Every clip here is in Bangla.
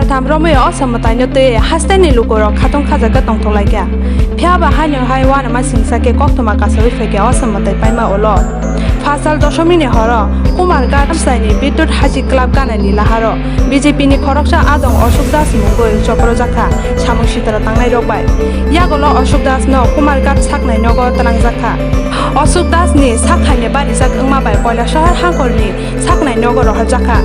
tam romo asamata nyote haste ni lukoro khatong khaja ka tong tholai kya phya ba hanyo haiwan ma singsa ke koktwma ka sawi feke asamata paima olo Phasal dashami ni horo Kumarghat saini bidut haji club ganani laharo BJP ni khoroksa adong Ashuk das mungoi choprojakha samung sitra tangnai rokbai yagolo Ashuk das no Kumarghat saknai nogo tanangjakha Ashuk das ni sakhaine bari jak angma bai koila shahar hangkorni saknai nogo rohjakha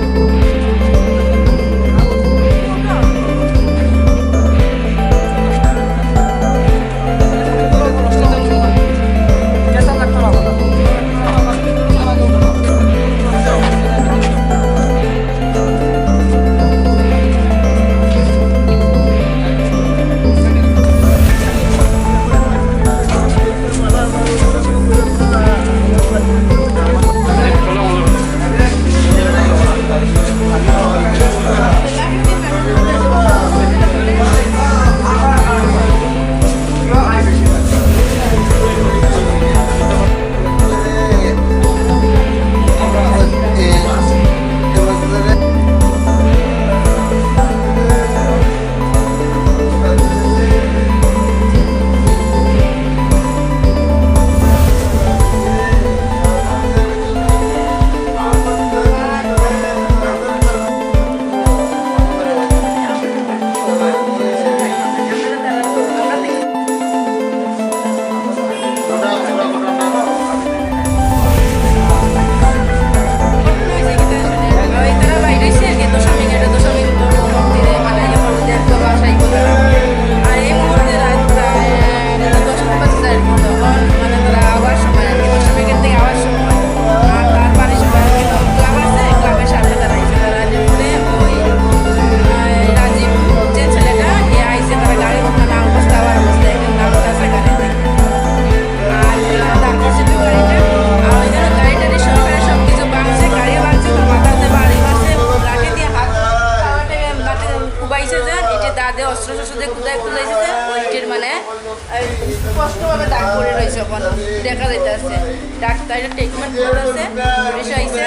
স্পষ্টভাবে দাগ পড়ে রয়েছে ওখানে দেখা যাইতেছে ডাক্তার ট্রিটমেন্ট করতেছে পুলিশ আইছে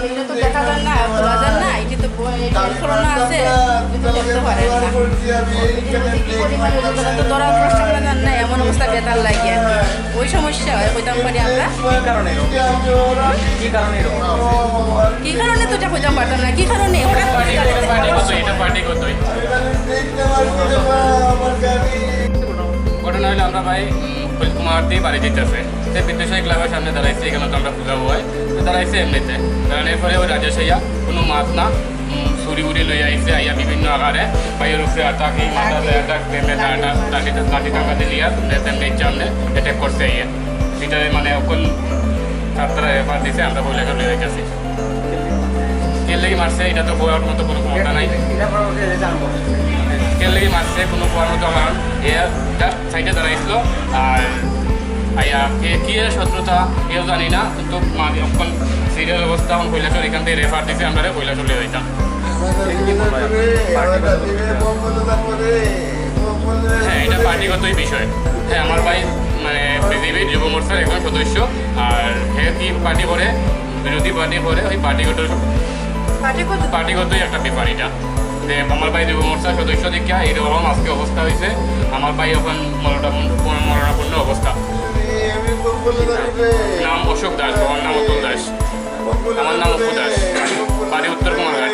এটা তো দেখা যায় না বলা যায় না এটা তো করোনা আছে কিন্তু দেখতে পারেন না তো ধরার প্রশ্ন করে জান না এমন অবস্থা বেতাল লাগে ওই সমস্যা হয় কইতাম পারি আমরা কি কারণে তো এটা কইতাম পারতাম না কি কারণে হঠাৎ করে এটা পার্টি করতেই ঘটনা হলে আমরা ভাই কুমারঘাট বাড়ি যেতেছে সে বিদ্যাসায়ী ক্লাবের সামনে দাঁড়াইছে এখানে তো আমরা পূজা হয় দাঁড়াইছে এমনিতে দাঁড়ানোর পরে ওই রাজেশাইয়া কোনো মাছ না ছুরি উড়ি লই আইছে আইয়া বিভিন্ন আকারে পাইয়ের উপরে আটাকি মাথা আটাক প্রেমে লাঠি টাকা দিলিয়া মেয়ের সামনে অ্যাটাক করছে আইয়া সেটা মানে ওখন ছাত্ররা এবার দিছে আমরা বলে লই রেখেছি কে লেগে মারছে এটা তো বয়ার মতো কোনো ক্ষমতা নাই কে লেগে মারছে কোনো বয়ার মতো কারণ এটা সাইডে দাঁড়াইছিল আর আইয়া কি শত্রুতা কেউ জানি না কিন্তু এখন সিরিয়াল অবস্থা এখন কৈলাসর এখান থেকে রেফার দিছে আমরা কৈলাসর লিয়ে যাইতাম হ্যাঁ এটা পার্টিগতই বিষয় হ্যাঁ আমার ভাই মানে বিজেপির যুব মোর্চার একজন সদস্য আর হে কি পার্টি করে বিরোধী পার্টি করে ওই পার্টিগতই একটা ব্যাপার এটা যে আমার ভাই যুব মোর্চার সদস্য দেখিয়া এরকম আজকে অবস্থা হয়েছে আমার ভাই এখন মরণাপন্ন অবস্থা নাম অশোক দাস আমার নাম অতুল দাস আমার নাম অপু দাস বাড়ি উত্তর কুমারঘাট